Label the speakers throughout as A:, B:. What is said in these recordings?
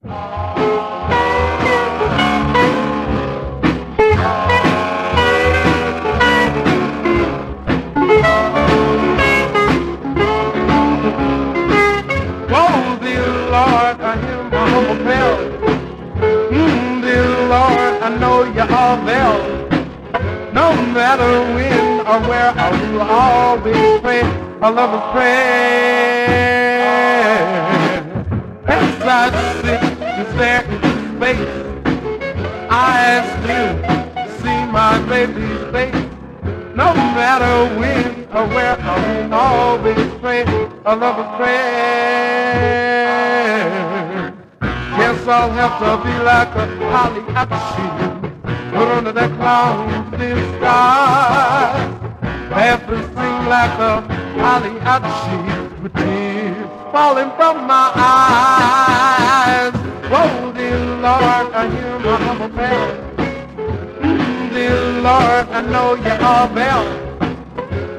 A: Whoa, dear Lord, I hear my humble bell. Dear Lord, I know you're all there. No matter when or where, I will always pray. I love a prayer. As I sit and stare into space, I still see my baby's face. No matter when or where, I will always pray. I love a prayer. Guess I'll have to be like a holly apple put under that cloudy sky. Have to sing like a holly apple with tears falling from my eyes. Whoa, dear Lord, I hear my humble prayer. Dear Lord, I know you're all there.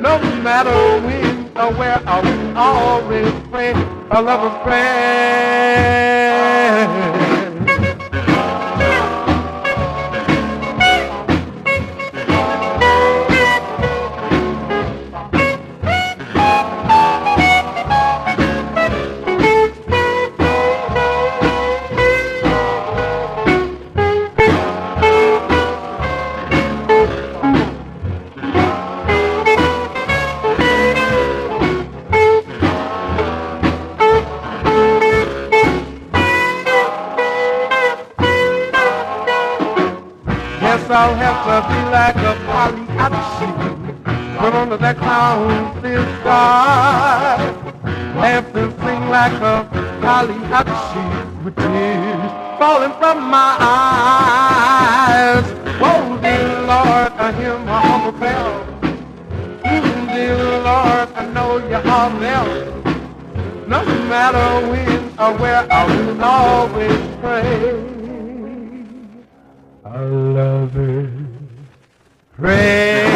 A: No matter when or where, I will always pray. I love a prayer. I'll have to be like a poly apple put under that cloudy sky. Have to sing like a poly apple with tears falling from my eyes. Whoa, dear Lord, I hear my humble bell. Dear Lord, I know you're all there. No matter when or where, I will always pray. I love it. Pray.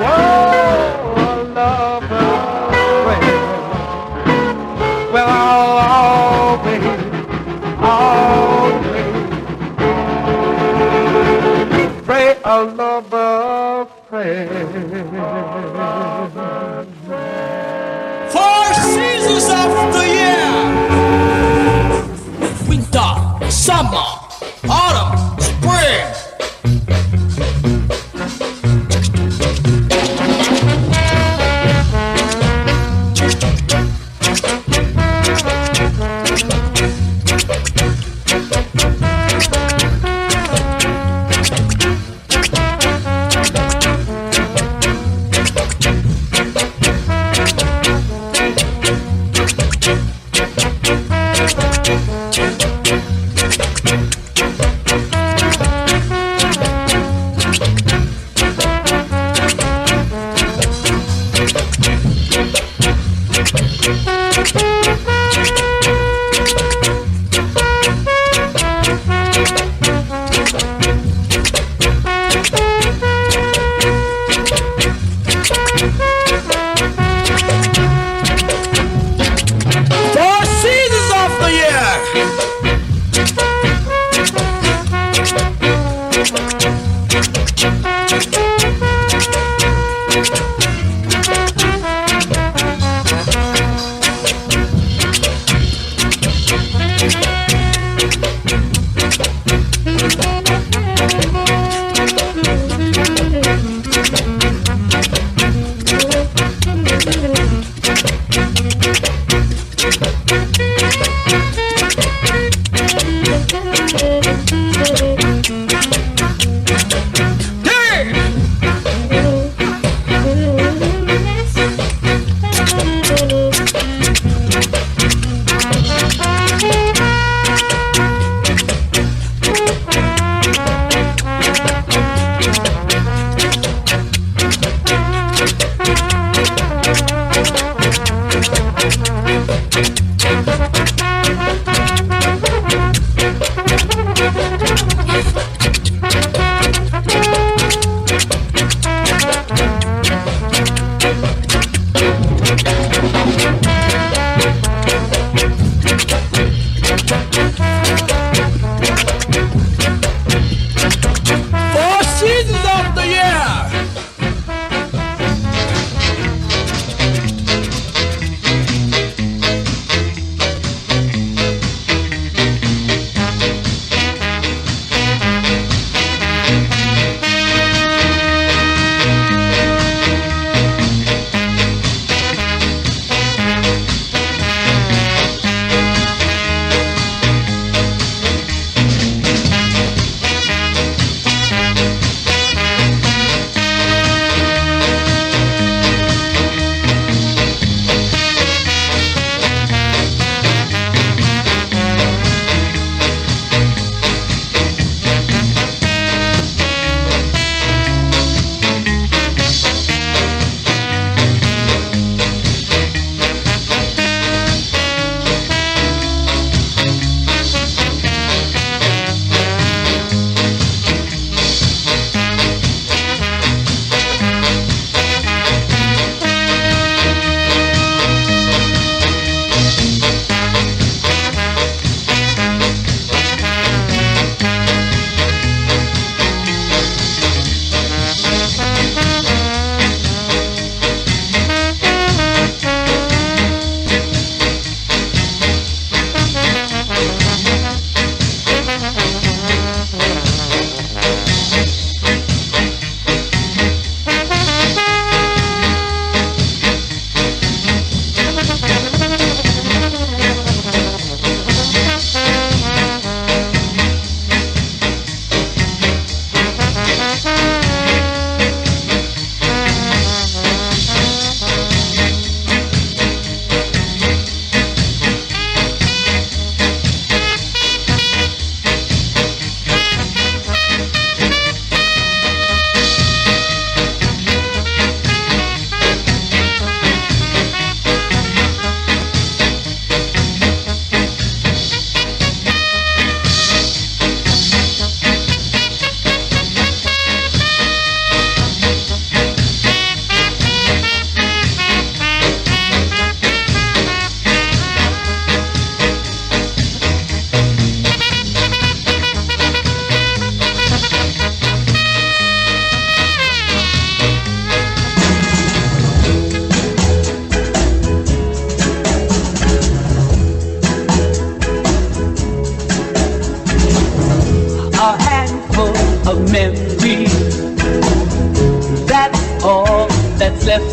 A: Whoa, I love it. Pray. Well, I'll always pray. I love a prayer.
B: 4 seasons of the year: winter, summer, autumn, spring.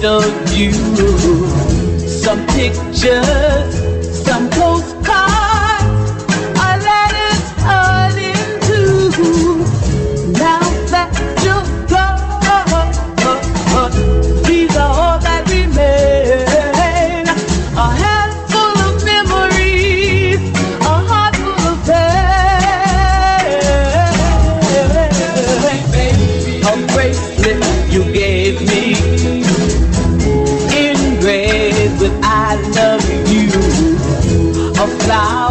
C: left of you. Some pictures, some postcards, a letter's cut into. Now that you're gone, these are all that remain. A handful of memories, a heart full of pain. A bracelet you gave me, engraved with I love you. A flower